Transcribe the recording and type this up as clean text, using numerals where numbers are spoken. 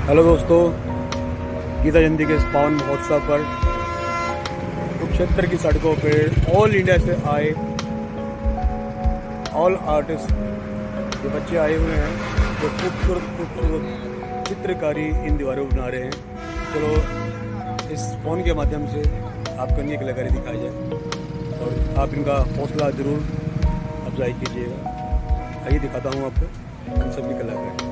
हेलो दोस्तों, गीता जयंती के इस पावन महोत्सव पर कुरुक्षेत्र की सड़कों पर ऑल इंडिया से आए ऑल आर्टिस्ट जो बच्चे आए हुए हैं, जो खूबसूरत चित्रकारी इन दीवारों पर बना रहे हैं। चलो इस फ़ोन के माध्यम से आपको इनकी कलाकारी दिखाई जाए और आप इनका हौसला ज़रूर अफजाई कीजिएगा। आइए दिखाता हूँ आपको इन सब की कलाकारी।